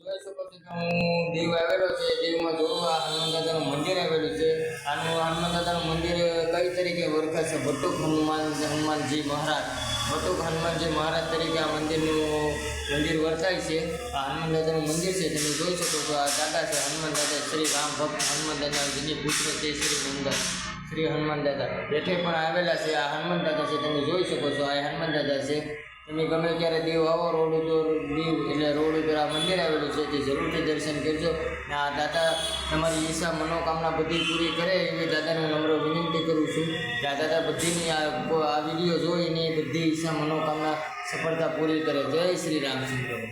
જોઈ શકો છો કે હું દીવ આવેલો છે. દીવમાં જોવા હનુમાન દાદાનું મંદિર આવેલું છે. આનું હનુમાન દાદાનું મંદિર કઈ તરીકે ઓળખાય છે? બટુક હનુમાનજી મહારાજ, બટુક હનુમાનજી મહારાજ તરીકે આ મંદિર વર્તાય છે. આ હનુમાન દાદાનું મંદિર છે, તમે જોઈ શકો છો. આ દાદા છે હનુમાન દાદા, શ્રી રામ ભક્ત હનુમાન દાદા, જેની પુત્ર છે શ્રી હનુમાન દાદા બેઠે પણ આવેલા છે. આ હનુમાન દાદા છે, તમે જોઈ શકો છો. આ હનુમાન દાદા છે. તમે ગમે ત્યારે દીવ આવો, રોડ ઉપર દીવ એટલે રોડ ઉપર આ મંદિર આવેલું છે, તે જરૂરથી દર્શન કરજો. ને આ દાદા તમારી ઈચ્છા મનોકામના બધી પૂરી કરે એવી દાદાને નમ્ર વિનંતી કરું છું. કે આ દાદા બધીની આ વિડીયો જોઈને બધી ઈચ્છા મનોકામના સફળતા પૂરી કરે. જય શ્રી રામચંદ્ર.